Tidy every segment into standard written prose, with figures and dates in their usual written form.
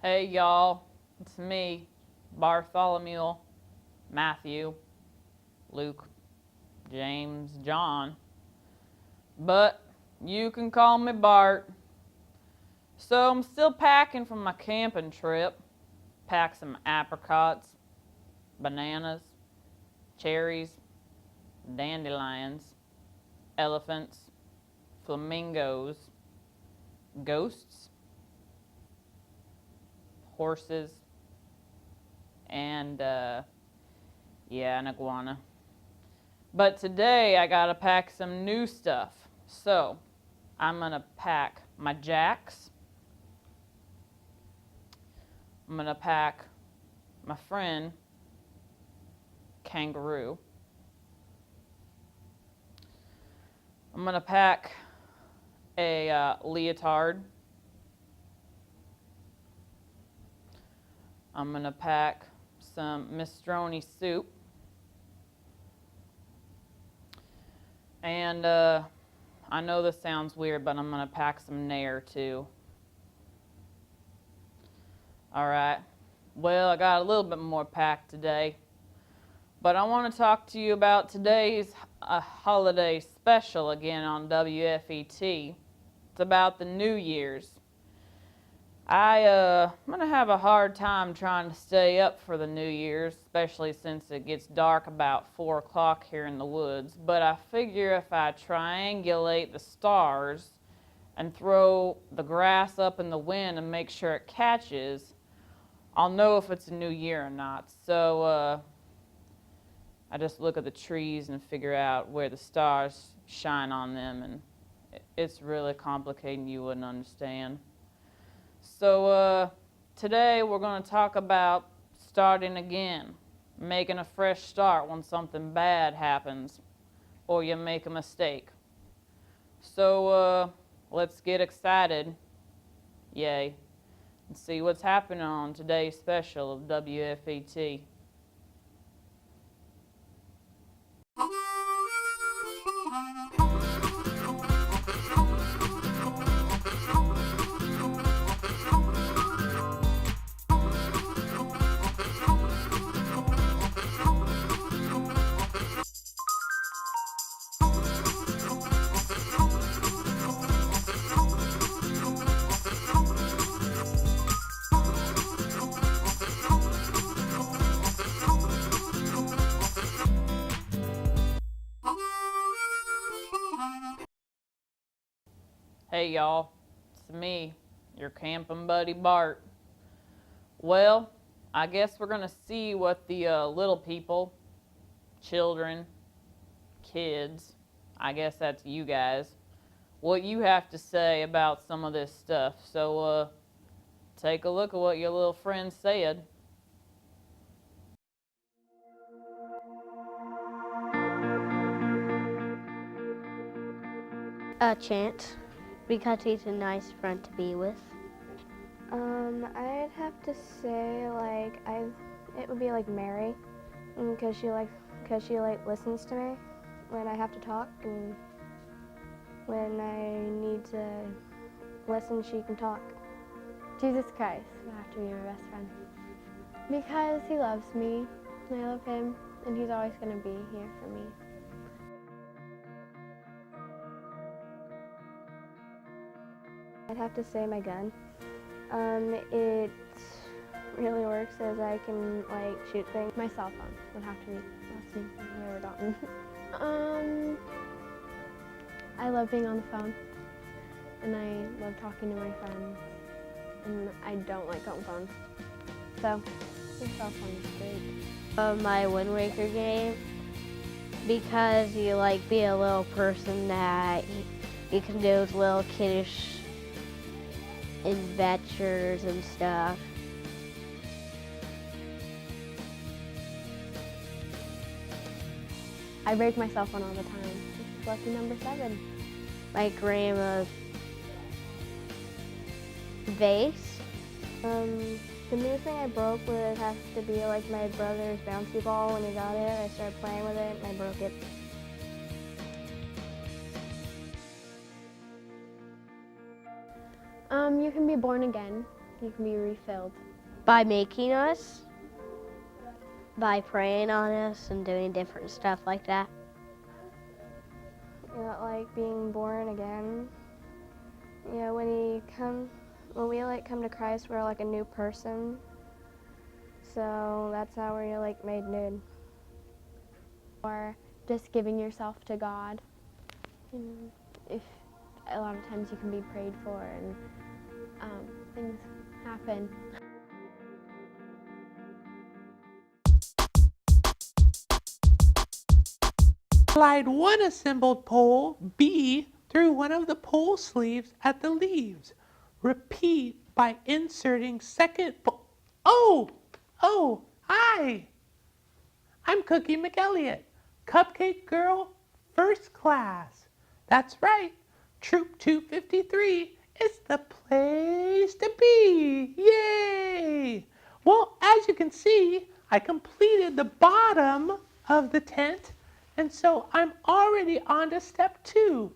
Hey y'all, it's me, Bartholomew, Matthew, Luke, James, John, but you can call me Bart. So I'm still packing from my camping trip. Packed some apricots, bananas, cherries, dandelions, elephants, flamingos, ghosts, horses, and an iguana. But today I gotta pack some new stuff. So I'm gonna pack my jacks. I'm gonna pack my friend Kangaroo. I'm gonna pack a leotard. I'm gonna pack some minestrone soup. And I know this sounds weird, but I'm gonna pack some Nair too. All right, well, I got a little bit more packed today, but I want to talk to you about today's holiday special again on WFET. It's about the New Year's. I'm gonna have a hard time trying to stay up for the New Year's, especially since it gets dark about 4 o'clock here in the woods. But I figure if I triangulate the stars and throw the grass up in the wind and make sure it catches, I'll know if it's a new year or not. So I just look at the trees and figure out where the stars shine on them, and it's really complicated and you wouldn't understand. So today we're going to talk about starting again, making a fresh start when something bad happens or you make a mistake. So let's get excited, yay, and see what's happening on today's special of WFET. Hey y'all, it's me, your camping buddy Bart. Well, I guess we're gonna see what the little people, children, kids, I guess that's you guys, what you have to say about some of this stuff. So take a look at what your little friend said. Chance, because he's a nice friend to be with. I'd have to say it would be like Mary, because she listens to me when I have to talk, and when I need to listen, she can talk. Jesus Christ would have to be my best friend, because he loves me and I love him, and he's always going to be here for me. I'd have to say my gun. It really works as I can shoot things. My cell phone would have to be listening when we're gone. I love being on the phone, and I love talking to my friends, and I don't like on phones. So, your cell phone is great. My Wind Waker game, because you be a little person that you can do little kiddish adventures and stuff. I break my cell phone all the time. This is lucky number 7. My grandma's vase. The newest thing I broke would have to be my brother's bouncy ball. When he got it, I started playing with it and I broke it. You can be born again. you can be refilled. By making us, by praying on us and doing different stuff like that. You know, like being born again. You know, when we come to Christ, we're like a new person. So that's how we're like made new. Or just giving yourself to God. You know, if a lot of times you can be prayed for and things happen. Slide one assembled pole B through one of the pole sleeves at the leaves. Repeat by inserting second hi! I'm Cookie McElliott, Cupcake Girl, First Class. That's right, Troop 253 is the place to be. Yay! Well, as you can see, I completed the bottom of the tent, and so I'm already on to step 2.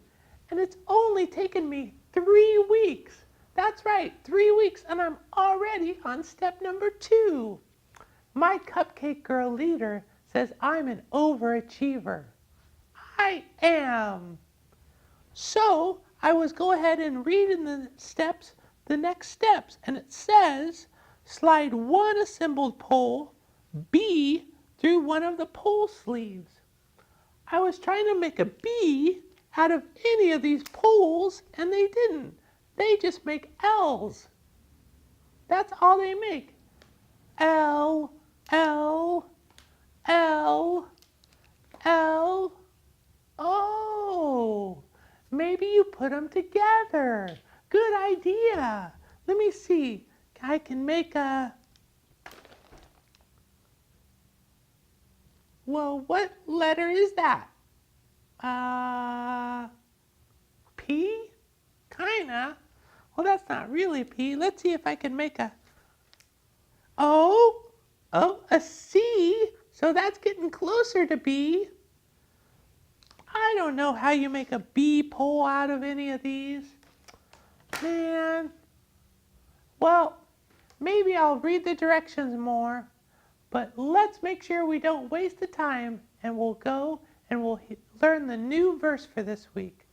And it's only taken me 3 weeks. That's right, 3 weeks, and I'm already on step number 2. My Cupcake Girl leader says I'm an overachiever. I am. So I was go ahead and read in the next steps, and it says slide one assembled pole B through one of the pole sleeves. I was trying to make a B out of any of these poles, and they didn't. They just make L's. That's all they make. L, L, L, L. Oh, maybe you put them together. Good idea. Let me see. I can make a... Well, what letter is that? P? Kinda. Well, that's not really P. Let's see if I can make a O. Oh, a C. So that's getting closer to B. I don't know how you make a B pole out of any of these. Man. Well, maybe I'll read the directions more. But let's make sure we don't waste the time, and we'll go and we'll learn the new verse for this week.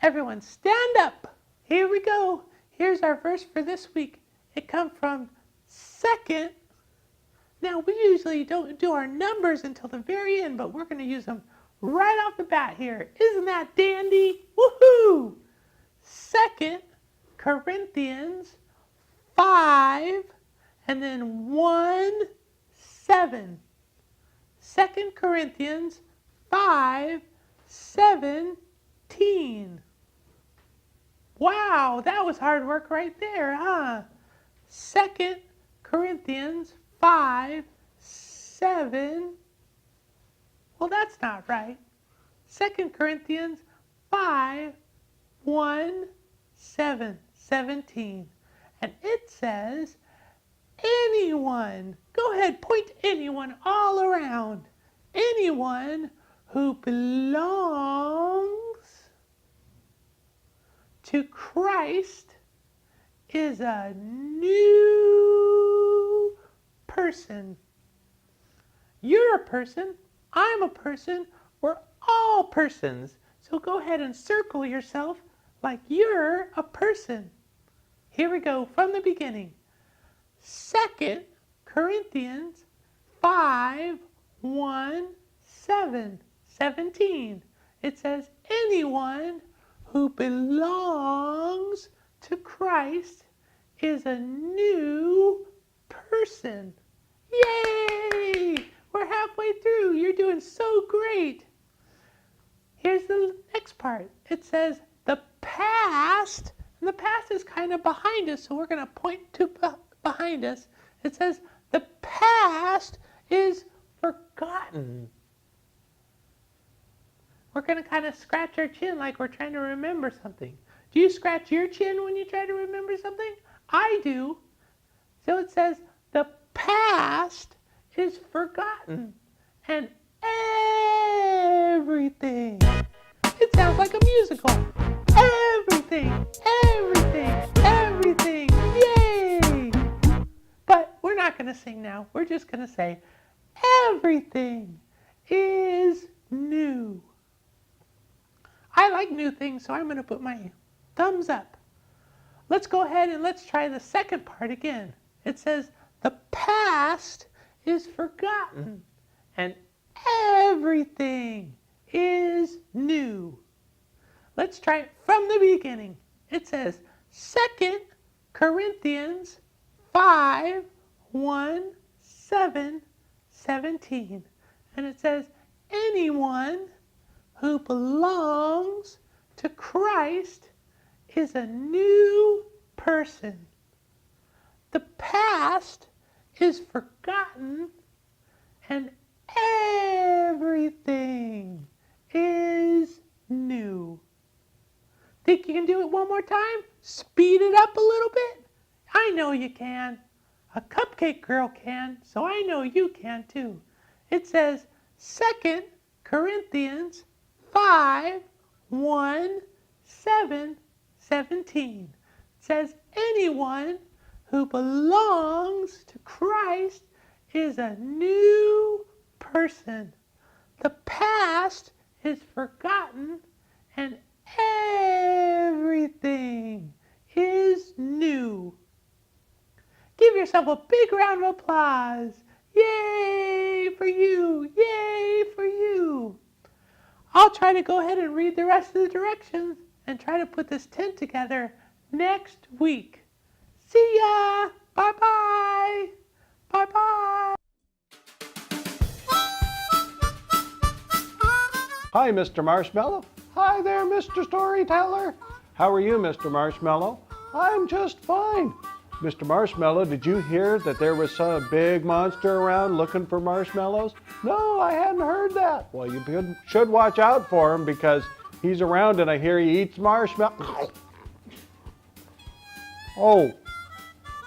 Everyone stand up. Here we go. Here's our verse for this week. It comes from 2nd. Now, we usually don't do our numbers until the very end, but we're going to use them right off the bat here. Isn't that dandy? Woohoo! 2 Corinthians 5 and then 1:7. 2 Corinthians 5:17. Wow, that was hard work right there, huh? 2 Corinthians 5:7. Well, that's not right. 2 Corinthians 5:17. And it says, anyone, go ahead, point anyone all around. Anyone who belongs to Christ is a new person. You're a person. I'm a person. We're all persons. So go ahead and circle yourself like you're a person. Here we go from the beginning. 2 Corinthians 5:17. It says, anyone who belongs to Christ is a new person. Yay! We're halfway through. You're doing so great. Here's the next part. It says the past, and the past is kind of behind us, so we're going to point to behind us. It says the past is forgotten. We're going to kind of scratch our chin like we're trying to remember something. Do you scratch your chin when you try to remember something? I do. So it says the past is forgotten. And everything. It sounds like a musical. Everything, everything, everything. Yay! going to sing now. We're just going to say, everything is new. I like new things, so I'm going to put my thumbs up. Let's go ahead and let's try the second part again. It says, the past is forgotten and everything is new. Let's try it from the beginning. It says 2 Corinthians 5, 1, 7, 17. And it says, anyone who belongs to Christ is a new person. The past is forgotten and everything is new. Think you can do it one more time? Speed it up a little bit? I know you can. A cupcake girl can, so I know you can too. It says 2 Corinthians 5, 1, 7, 17. It says anyone who belongs to Christ is a new person. The past is forgotten and everything is new. Give yourself a big round of applause. Yay for you! Yay for you! I'll try to go ahead and read the rest of the directions and try to put this tent together next week. See ya! Bye-bye! Bye-bye! Hi, Mr. Marshmallow. Hi there, Mr. Storyteller. How are you, Mr. Marshmallow? I'm just fine. Mr. Marshmallow, did you hear that there was some big monster around looking for marshmallows? No, I hadn't heard that. Well, you should watch out for him because he's around and I hear he eats marshmallows. Oh,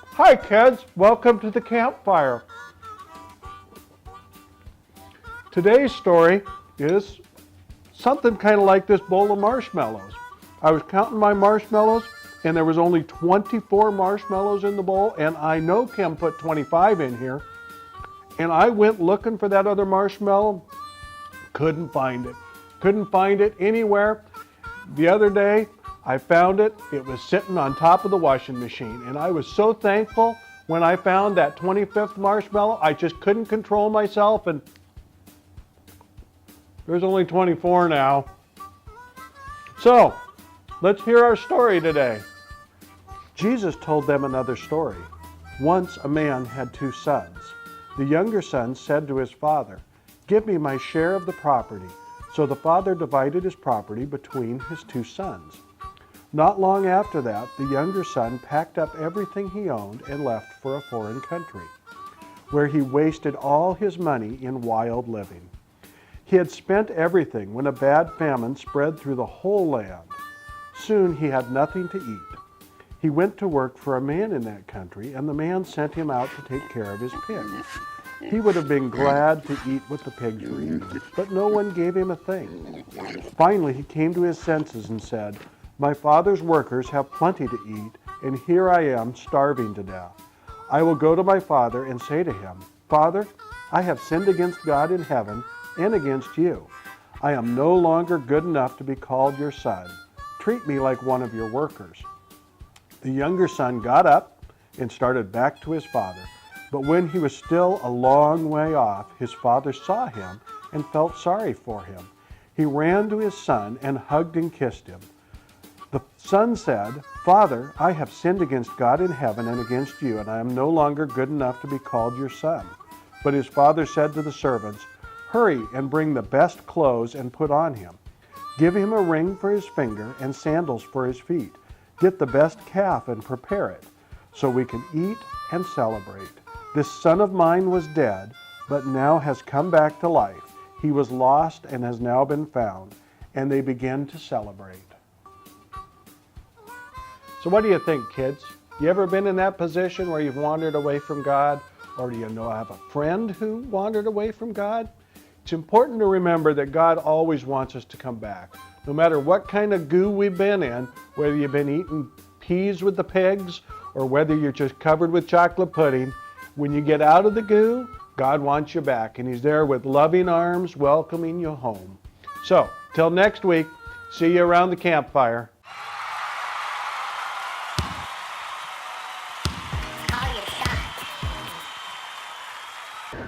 hi kids, welcome to the campfire. Today's story is something kind of like this bowl of marshmallows. I was counting my marshmallows and there was only 24 marshmallows in the bowl, and I know Kim put 25 in here. And I went looking for that other marshmallow, couldn't find it. Couldn't find it anywhere. The other day, I found it. It was sitting on top of the washing machine, and I was so thankful when I found that 25th marshmallow. I just couldn't control myself, and there's only 24 now. So, let's hear our story today. Jesus told them another story. Once a man had 2 sons. The younger son said to his father, "Give me my share of the property." So the father divided his property between his 2 sons. Not long after that, the younger son packed up everything he owned and left for a foreign country, where he wasted all his money in wild living. He had spent everything when a bad famine spread through the whole land. Soon he had nothing to eat. He went to work for a man in that country, and the man sent him out to take care of his pigs. He would have been glad to eat what the pigs were eating, but no one gave him a thing. Finally, he came to his senses and said, "My father's workers have plenty to eat, and here I am starving to death. I will go to my father and say to him, 'Father, I have sinned against God in heaven and against you. I am no longer good enough to be called your son. Treat me like one of your workers.' The younger son got up and started back to his father. But when he was still a long way off, his father saw him and felt sorry for him. He ran to his son and hugged and kissed him. The son said, 'Father, I have sinned against God in heaven and against you, and I am no longer good enough to be called your son.' But his father said to the servants, 'Hurry and bring the best clothes and put on him. Give him a ring for his finger and sandals for his feet. Get the best calf and prepare it, so we can eat and celebrate. This son of mine was dead, but now has come back to life. He was lost and has now been found.' And they began to celebrate." So what do you think, kids? You ever been in that position where you've wandered away from God? Or do you know have a friend who wandered away from God? It's important to remember that God always wants us to come back. No matter what kind of goo we've been in, whether you've been eating peas with the pigs or whether you're just covered with chocolate pudding, When you get out of the goo, God wants you back, and He's there with loving arms welcoming you home. So, till next week, see you around the campfire.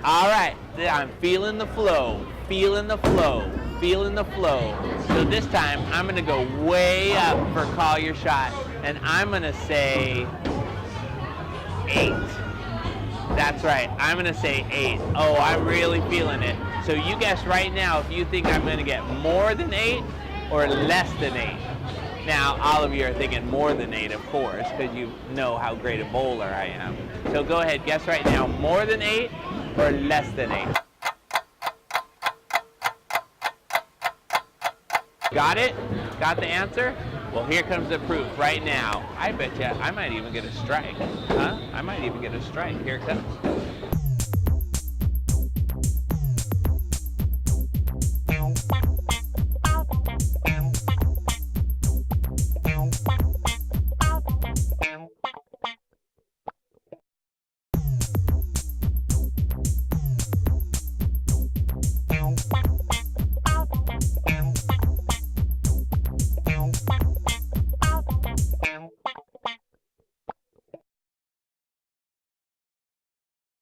All right, I'm feeling the flow, feeling the flow, feeling the flow. So this time, I'm going to go way up for call your shot, and I'm going to say 8. That's right, I'm going to say 8. Oh, I'm really feeling it. So you guess right now if you think I'm going to get more than 8 or less than 8. Now, all of you are thinking more than 8, of course, because you know how great a bowler I am. So go ahead, guess right now, more than 8 or less than 8. Got it? Got the answer? Well, here comes the proof right now. I bet you I might even get a strike. Huh? I might even get a strike. Here it comes.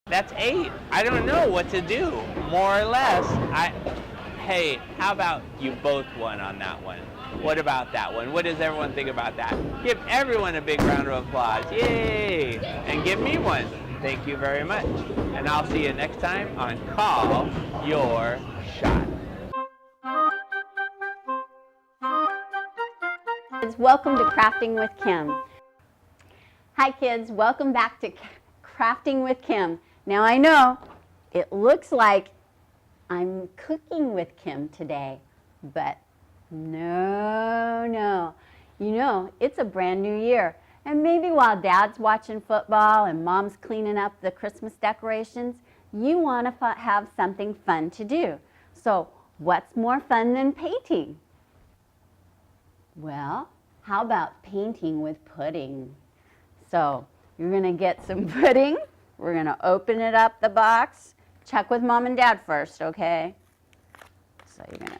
That's 8. I don't know what to do, more or less. Hey, how about you both won on that one? What about that one? What does everyone think about that? Give everyone a big round of applause. Yay! And give me one. Thank you very much. And I'll see you next time on Call Your Shot. Welcome to Crafting with Kim. Hi kids, welcome back to Crafting with Kim. Now I know it looks like I'm cooking with Kim today, but no. You know, it's a brand new year. And maybe while Dad's watching football and Mom's cleaning up the Christmas decorations, you want to have something fun to do. So what's more fun than painting? Well, how about painting with pudding? So you're going to get some pudding. We're going to open it up, the box. Check with Mom and Dad first, okay? So you're going to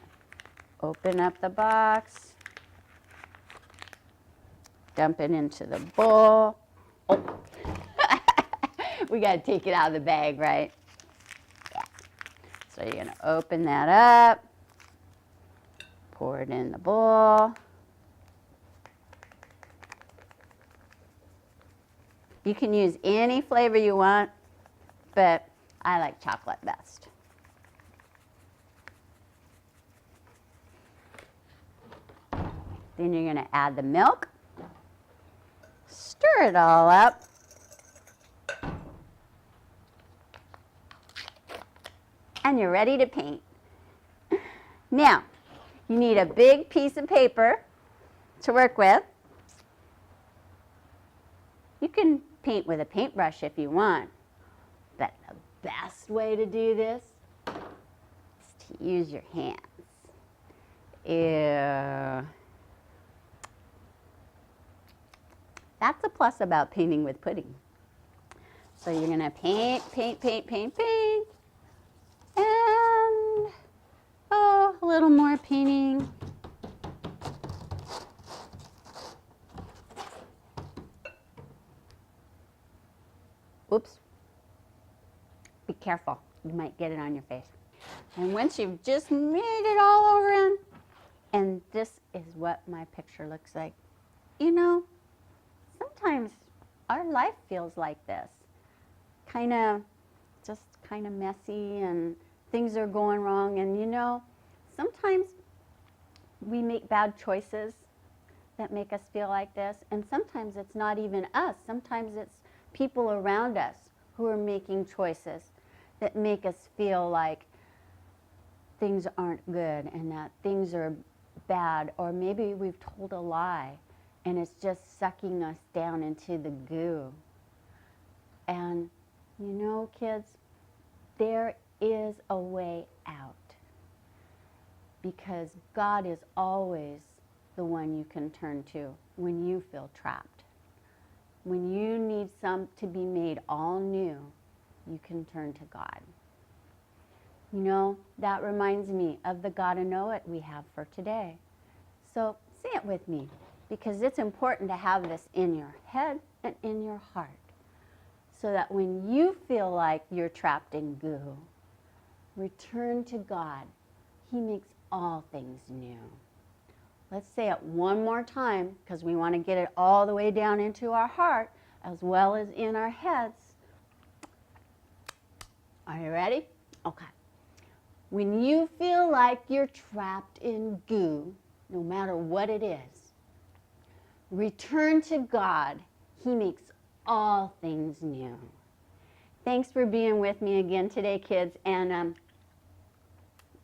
open up the box. Dump it into the bowl. Oh. We got to take it out of the bag, right? Yeah. So you're going to open that up. Pour it in the bowl. You can use any flavor you want, but I like chocolate best. Then you're going to add the milk. Stir it all up. And you're ready to paint. Now, you need a big piece of paper to work with. You can paint with a paintbrush if you want, but the best way to do this is to use your hands. Ew. That's a plus about painting with pudding. So you're going to paint, and a little more painting. Oops. Be careful. You might get it on your face. And once you've just made it all over in, and this is what my picture looks like. You know, sometimes our life feels like this. Just kind of messy, and things are going wrong, and you know, sometimes we make bad choices that make us feel like this, and sometimes it's not even us. Sometimes it's people around us who are making choices that make us feel like things aren't good and that things are bad, or maybe we've told a lie and it's just sucking us down into the goo. And you know, kids, there is a way out, because God is always the one you can turn to when you feel trapped. When you need to be made all new, you can turn to God. You know, that reminds me of the Gotta Know It we have for today. So say it with me, because it's important to have this in your head and in your heart, so that when you feel like you're trapped in goo, return to God. He makes all things new. Let's say it one more time, because we want to get it all the way down into our heart as well as in our heads. Are you ready? Okay. When you feel like you're trapped in goo, no matter what it is, return to God. He makes all things new. Thanks for being with me again today, kids, and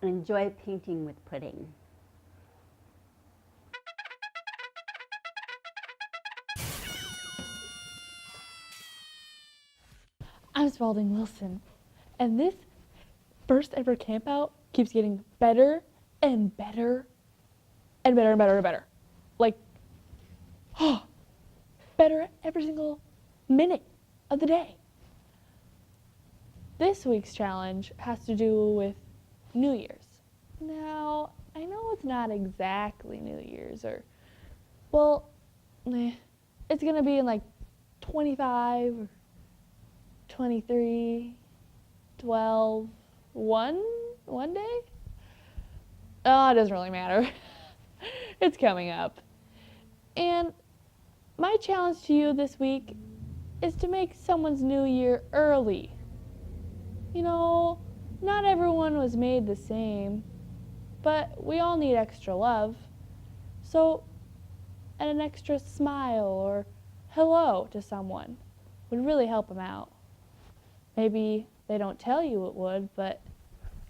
enjoy painting with pudding. I'm Spalding Wilson, and this first ever campout keeps getting better and better and better and better and better. Like, better every single minute of the day. This week's challenge has to do with New Year's. Now, I know it's not exactly New Year's, it's gonna be in like 25 or 23, 12, one day? Oh, it doesn't really matter. It's coming up. And my challenge to you this week is to make someone's new year early. You know, not everyone was made the same, but we all need extra love. So, and an extra smile or hello to someone would really help them out. Maybe they don't tell you it would, but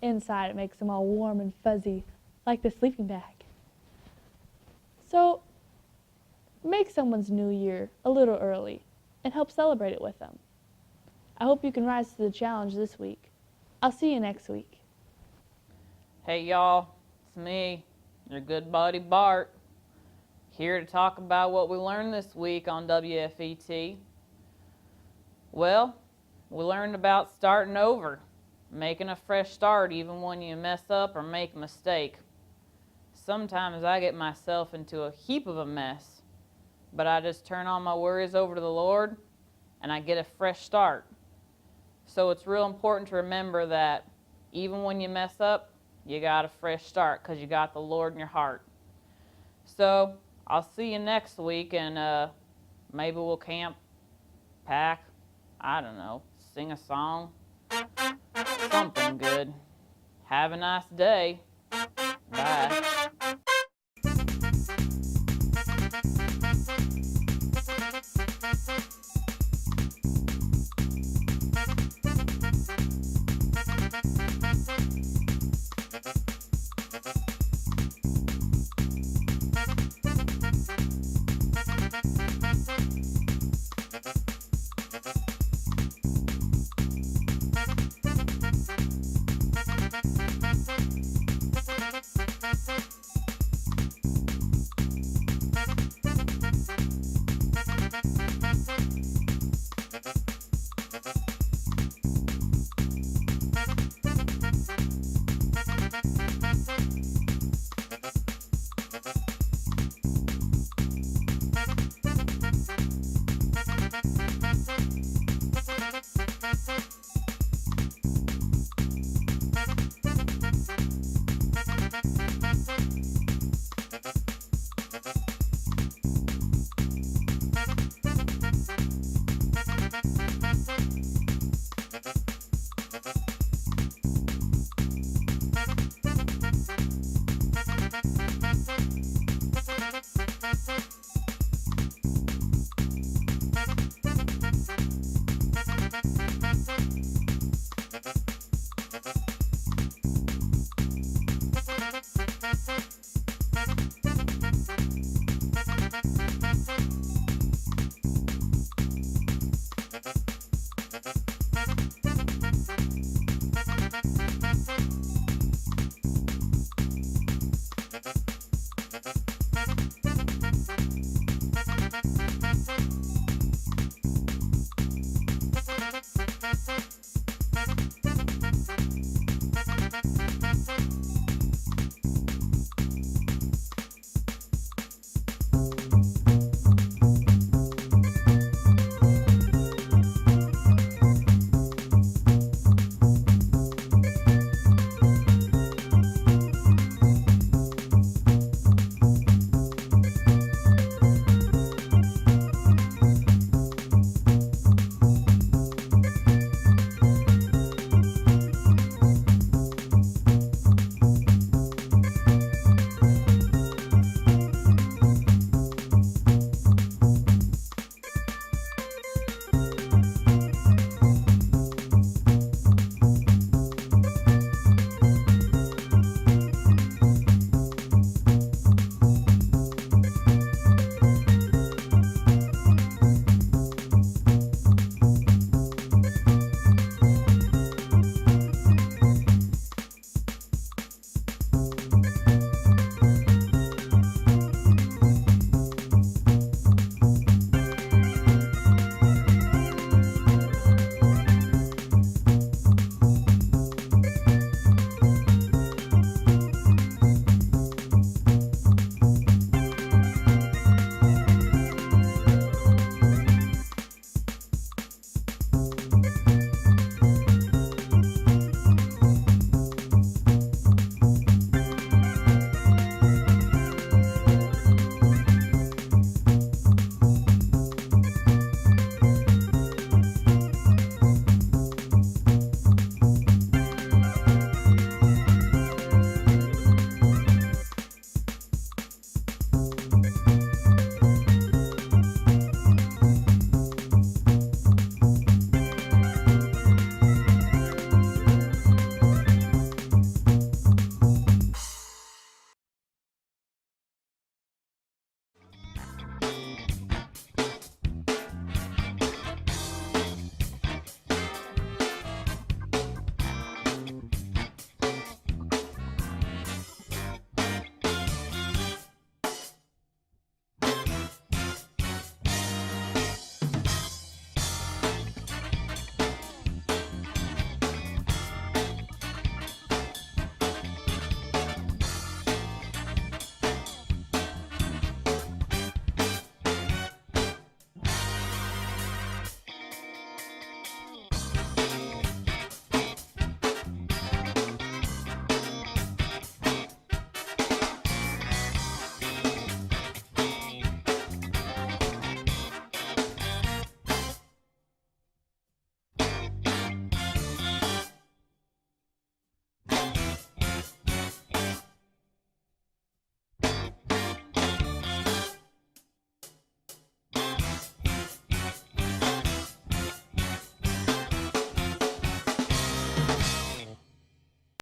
inside it makes them all warm and fuzzy, like the sleeping bag. So, make someone's new year a little early and help celebrate it with them. I hope you can rise to the challenge this week. I'll see you next week. Hey y'all, it's me, your good buddy Bart, here to talk about what we learned this week on Wfet. Well, we learned about starting over, making a fresh start even when you mess up or make a mistake. Sometimes I get myself into a heap of a mess, but I just turn all my worries over to the Lord and I get a fresh start. So it's real important to remember that even when you mess up, you got a fresh start because you got the Lord in your heart. So I'll see you next week, and maybe we'll camp, pack, I don't know, sing a song, something good. Have a nice day. Bye.